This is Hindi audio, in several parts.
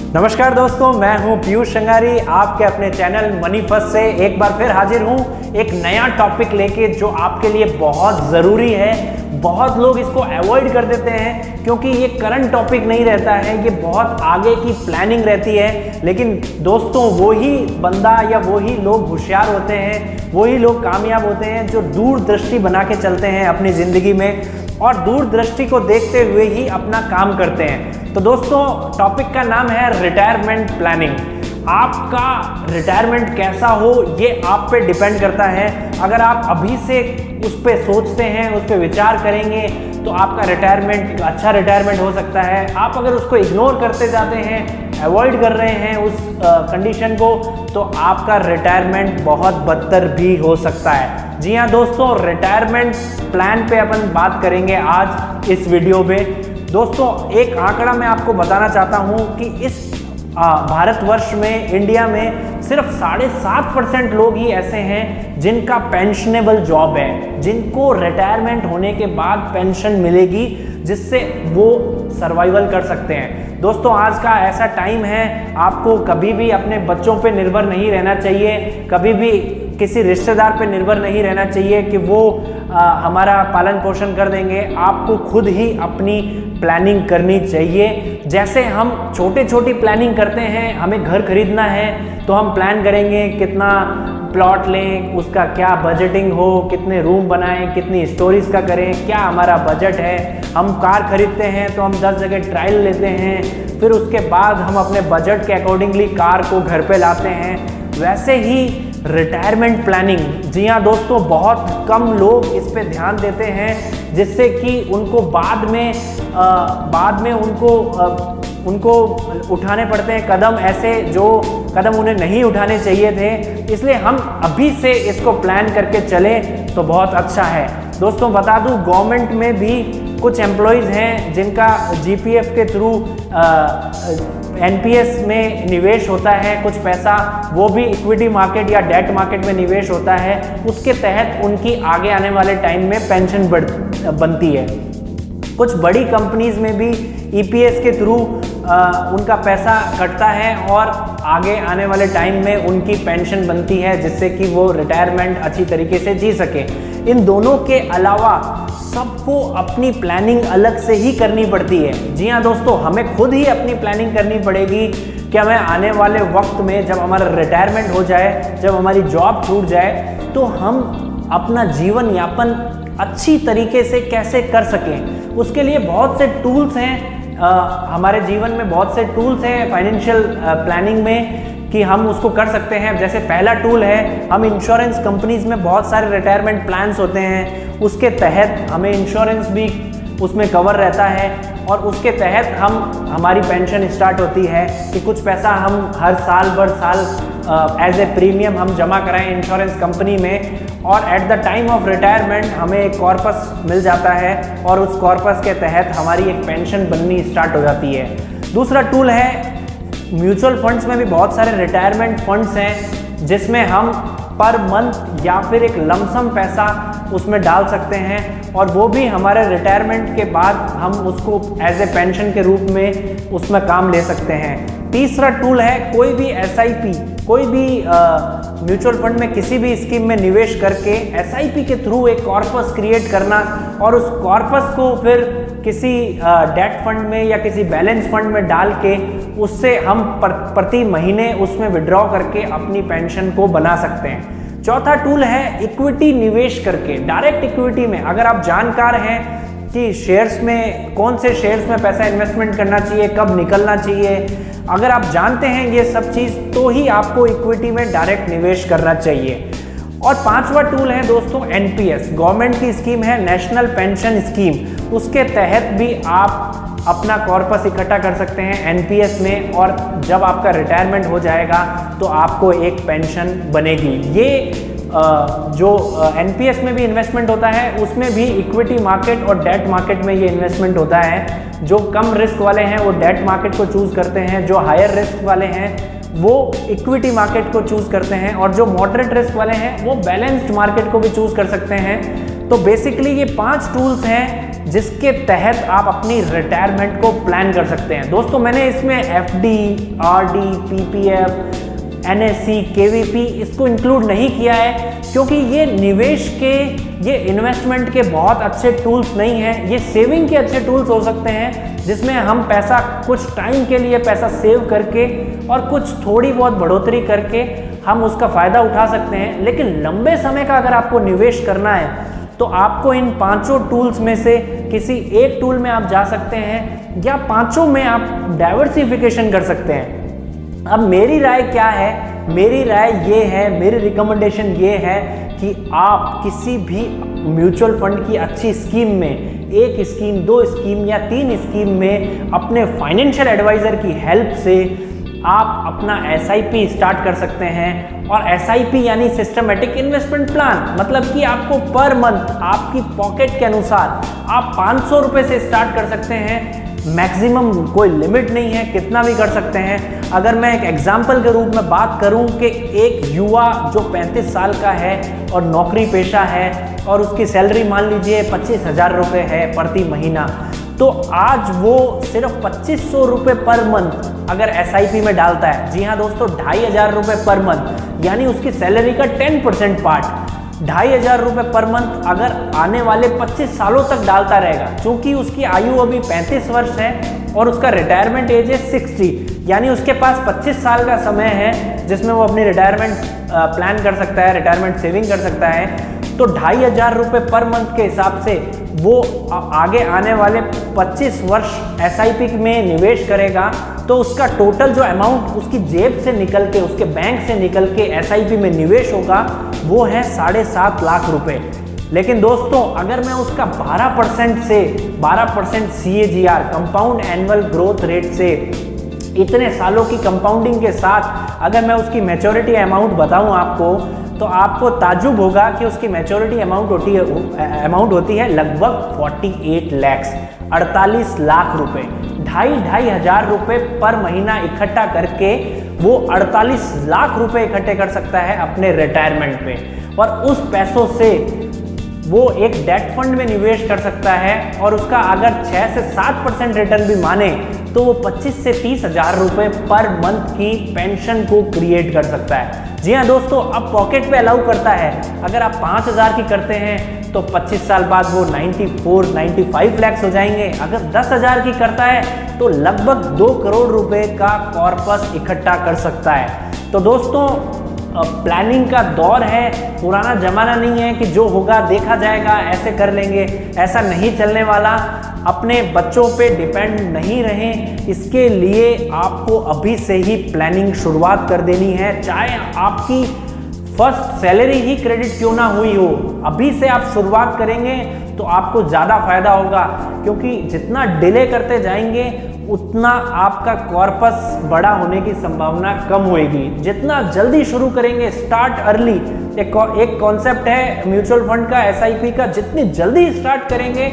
नमस्कार दोस्तों, मैं हूं पीयूष संगारी, आपके अपने चैनल मनी फर्स्ट से एक बार फिर हाजिर हूं एक नया टॉपिक लेके जो आपके लिए बहुत ज़रूरी है। बहुत लोग इसको अवॉइड कर देते हैं क्योंकि ये करंट टॉपिक नहीं रहता है, ये बहुत आगे की प्लानिंग रहती है। लेकिन दोस्तों, वही बंदा या वही लोग होशियार होते हैं, वही लोग कामयाब होते हैं जो दूरदृष्टि बना के चलते हैं अपनी ज़िंदगी में और दूरदृष्टि को देखते हुए ही अपना काम करते हैं। तो दोस्तों, टॉपिक का नाम है रिटायरमेंट प्लानिंग। आपका रिटायरमेंट कैसा हो ये आप पे डिपेंड करता है। अगर आप अभी से उस पर सोचते हैं, उस पर विचार करेंगे तो आपका रिटायरमेंट अच्छा रिटायरमेंट हो सकता है। आप अगर उसको इग्नोर करते जाते हैं, अवॉइड कर रहे हैं उस कंडीशन को, तो आपका रिटायरमेंट बहुत बदतर भी हो सकता है। जी हाँ दोस्तों, रिटायरमेंट प्लान पे अपन बात करेंगे आज इस वीडियो में। दोस्तों, एक आंकड़ा मैं आपको बताना चाहता हूँ कि इस भारतवर्ष में, इंडिया में सिर्फ 7.5% लोग ही ऐसे हैं जिनका पेंशनेबल जॉब है, जिनको रिटायरमेंट होने के बाद पेंशन मिलेगी जिससे वो सर्वाइवल कर सकते हैं। दोस्तों, आज का ऐसा टाइम है, आपको कभी भी अपने बच्चों पे निर्भर नहीं रहना चाहिए, कभी भी किसी रिश्तेदार पे निर्भर नहीं रहना चाहिए कि वो हमारा पालन पोषण कर देंगे। आपको खुद ही अपनी प्लानिंग करनी चाहिए। जैसे हम छोटी प्लानिंग करते हैं, हमें घर खरीदना है तो हम प्लान करेंगे कितना प्लॉट लें, उसका क्या बजटिंग हो, कितने रूम बनाएं, कितनी स्टोरीज का करें, क्या हमारा बजट है। हम कार खरीदते हैं तो हम 10 जगह ट्रायल लेते हैं, फिर उसके बाद हम अपने बजट के अकॉर्डिंगली कार को घर पे लाते हैं। वैसे ही रिटायरमेंट प्लानिंग, जी हाँ दोस्तों, बहुत कम लोग इस पे ध्यान देते हैं जिससे कि उनको बाद में उनको उठाने पड़ते हैं कदम, ऐसे जो कदम उन्हें नहीं उठाने चाहिए थे। इसलिए हम अभी से इसको प्लान करके चलें तो बहुत अच्छा है। दोस्तों, बता दूं, गवर्नमेंट में भी कुछ एम्प्लॉयज़ हैं जिनका जीपीएफ के थ्रू एनपीएस में निवेश होता है, कुछ पैसा वो भी इक्विटी मार्केट या डेट मार्केट में निवेश होता है। उसके तहत उनकी आगे आने वाले टाइम में पेंशन बनती है। कुछ बड़ी कंपनीज में भी ईपीएस के थ्रू उनका पैसा कटता है और आगे आने वाले टाइम में उनकी पेंशन बनती है जिससे कि वो रिटायरमेंट अच्छी तरीके से जी सके। इन दोनों के अलावा सबको अपनी प्लानिंग अलग से ही करनी पड़ती है। जी हाँ दोस्तों, हमें खुद ही अपनी प्लानिंग करनी पड़ेगी कि हमें आने वाले वक्त में जब हमारा रिटायरमेंट हो जाए, जब हमारी जॉब छूट जाए, तो हम अपना जीवन यापन अच्छी तरीके से कैसे कर सकें। उसके लिए बहुत से टूल्स हैं, हमारे जीवन में बहुत से टूल्स हैं फाइनेंशियल प्लानिंग में कि हम उसको कर सकते हैं। जैसे पहला टूल है, हम इंश्योरेंस कंपनीज में बहुत सारे रिटायरमेंट प्लान्स होते हैं, उसके तहत हमें इंश्योरेंस भी उसमें कवर रहता है और उसके तहत हमारी पेंशन स्टार्ट होती है कि कुछ पैसा हम हर साल भर साल एज ए प्रीमियम हम जमा कराएं इंश्योरेंस कंपनी में, और at the time of retirement हमें एक कॉर्पस मिल जाता है और उस कॉर्पस के तहत हमारी एक पेंशन बननी स्टार्ट हो जाती है। दूसरा टूल है, म्यूचुअल फंड्स में भी बहुत सारे रिटायरमेंट फंड्स हैं जिसमें हम पर मंथ या फिर एक लमसम पैसा उसमें डाल सकते हैं और वो भी हमारे रिटायरमेंट के बाद हम उसको एज ए पेंशन के रूप में उसमें काम ले सकते हैं। तीसरा टूल है, कोई भी एसआईपी, कोई भी म्यूचुअल फंड में किसी भी स्कीम में निवेश करके एसआईपी के थ्रू एक कॉर्पस क्रिएट करना और उस कॉर्पस को फिर किसी डेट फंड में या किसी बैलेंस फंड में डाल के उससे हम प्रति महीने उसमें विड्रॉ करके अपनी पेंशन को बना सकते हैं। चौथा टूल है इक्विटी निवेश करके, डायरेक्ट इक्विटी में। अगर आप जानकार हैं कि शेयर्स में, कौन से शेयर्स में पैसा इन्वेस्टमेंट करना चाहिए, कब निकलना चाहिए, अगर आप जानते हैं ये सब चीज़, तो ही आपको इक्विटी में डायरेक्ट निवेश करना चाहिए। और पांचवा टूल है दोस्तों एनपीएस, गवर्नमेंट की स्कीम है नेशनल पेंशन स्कीम, उसके तहत भी आप अपना कॉर्पस इकट्ठा कर सकते हैं एनपीएस में और जब आपका रिटायरमेंट हो जाएगा तो आपको एक पेंशन बनेगी। ये जो एनपीएस में भी इन्वेस्टमेंट होता है उसमें भी इक्विटी मार्केट और डेट मार्केट में ये इन्वेस्टमेंट होता है। जो कम रिस्क वाले हैं वो डेट मार्केट को चूज़ करते हैं, जो हायर रिस्क वाले हैं वो इक्विटी मार्केट को चूज़ करते हैं और जो मॉडरेट रिस्क वाले हैं वो बैलेंस्ड मार्केट को भी चूज़ कर सकते हैं। तो बेसिकली ये 5 टूल्स हैं जिसके तहत आप अपनी रिटायरमेंट को प्लान कर सकते हैं। दोस्तों मैंने इसमें FD, RD, PPF, NSC, KVP इसको इंक्लूड नहीं किया है क्योंकि ये निवेश के, ये इन्वेस्टमेंट के बहुत अच्छे टूल्स नहीं हैं। ये सेविंग के अच्छे टूल्स हो सकते हैं जिसमें हम पैसा कुछ टाइम के लिए पैसा सेव करके और कुछ थोड़ी बहुत बढ़ोतरी करके हम उसका फ़ायदा उठा सकते हैं। लेकिन लंबे समय का अगर आपको निवेश करना है तो आपको इन पांचों टूल्स में से किसी एक टूल में आप जा सकते हैं या पांचों में आप डाइवर्सिफिकेशन कर सकते हैं। अब मेरी राय क्या है? मेरी राय ये है, मेरी रिकमेंडेशन ये है कि आप किसी भी म्यूचुअल फंड की अच्छी स्कीम में, एक स्कीम, 2 स्कीम या 3 स्कीम में अपने फाइनेंशियल एडवाइज़र की हेल्प से आप अपना एसआईपी स्टार्ट कर सकते हैं। और एसआईपी यानी सिस्टमेटिक इन्वेस्टमेंट प्लान, मतलब कि आपको पर मंथ आपकी पॉकेट के अनुसार आप 500 रुपये से स्टार्ट कर सकते हैं। मैक्सिमम कोई लिमिट नहीं है, कितना भी कर सकते हैं। अगर मैं एक एग्जाम्पल के रूप में बात करूं कि एक युवा जो 35 साल का है और नौकरी पेशा है और उसकी सैलरी मान लीजिए 25,000 रुपये है प्रति महीना, तो आज वो सिर्फ 2500 रुपये पर मंथ अगर एसआईपी में डालता है, जी हाँ दोस्तों 2500 रुपये पर मंथ, यानी उसकी सैलरी का 10% पार्ट 2500 रुपये पर मंथ अगर आने वाले 25 सालों तक डालता रहेगा, क्योंकि उसकी आयु अभी 35 वर्ष है और उसका रिटायरमेंट एज है 60, यानी उसके पास 25 साल का समय है जिसमें वो अपनी रिटायरमेंट प्लान कर सकता है, रिटायरमेंट सेविंग कर सकता है। तो 2500 रुपये पर मंथ के हिसाब से वो आगे आने वाले 25 वर्ष एसआईपी में निवेश करेगा, तो उसका टोटल जो अमाउंट उसकी जेब से निकल के, उसके बैंक से निकल के एसआईपी में निवेश होगा वो है 7.5 लाख रुपए। लेकिन दोस्तों अगर मैं उसका 12% से 12% CAGR compound annual growth rate से इतने सालों की कंपाउंडिंग के साथ अगर मैं उसकी मैच्योरिटी अमाउंट बताऊं आपको, तो आपको ताजुब होगा कि उसकी मैच्योरिटी अमाउंट होती है लगभग 48 लैक्स, 48 लाख रुपए। 2,500 रुपये पर महीना इकट्ठा करके वो 48 लाख रुपए इकट्ठे कर सकता है अपने रिटायरमेंट पे, और उस पैसों से वो एक डेट फंड में निवेश कर सकता है और उसका अगर 6 से 7% रिटर्न भी माने तो वो 25 से 30,000 रुपये पर मंथ की पेंशन को क्रिएट कर सकता है। जी हाँ दोस्तों, अब पॉकेट पे अलाउ करता है। अगर आप 5,000 की करते हैं तो 25 साल बाद वो 94-95 लैक्स हो जाएंगे। अगर 10,000 की करता है तो लगभग 2 करोड़ रुपए का कॉर्पस इकट्ठा कर सकता है। तो दोस्तों प्लानिंग का दौर है, पुराना जमाना नहीं है कि जो होगा देखा जाएगा, ऐसे कर लेंगे, ऐसा नहीं चलने वाला। अपने बच्चों पे डिपेंड नहीं रहें, इसके लिए आपको अभी से ही प्लानिंग शुरुआत कर देनी है। चाहे आपकी फर्स्ट सैलरी ही क्रेडिट क्यों ना हुई हो, अभी से आप शुरुआत करेंगे तो आपको ज़्यादा फायदा होगा, क्योंकि जितना डिले करते जाएंगे उतना आपका कॉर्पस बड़ा होने की संभावना कम होगी। जितना जल्दी शुरू करेंगे, स्टार्ट अर्ली, एक कॉन्सेप्ट है म्यूचुअल फंड का, एसआईपी का, जितनी जल्दी स्टार्ट करेंगे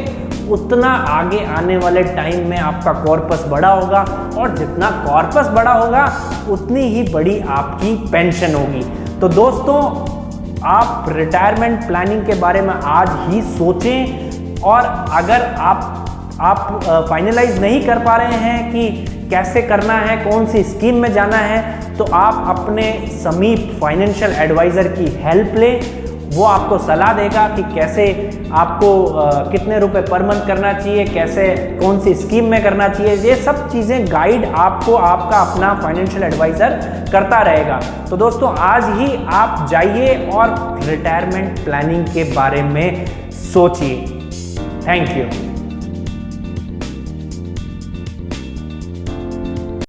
उतना आगे आने वाले टाइम में आपका कॉर्पस बड़ा होगा, और जितना कॉर्पस बड़ा होगा उतनी ही बड़ी आपकी पेंशन होगी। तो दोस्तों आप रिटायरमेंट प्लानिंग के बारे में आज ही सोचें, और अगर आप फाइनलाइज नहीं कर पा रहे हैं कि कैसे करना है, कौन सी स्कीम में जाना है, तो आप अपने समीप फाइनेंशियल एडवाइज़र की हेल्प लें। वो आपको सलाह देगा कि कैसे आपको कितने रुपए पर मंथ करना चाहिए, कैसे कौन सी स्कीम में करना चाहिए, ये सब चीज़ें गाइड आपको आपका अपना फाइनेंशियल एडवाइज़र करता रहेगा। तो दोस्तों आज ही आप जाइए और रिटायरमेंट प्लानिंग के बारे में सोचिए। Thank you.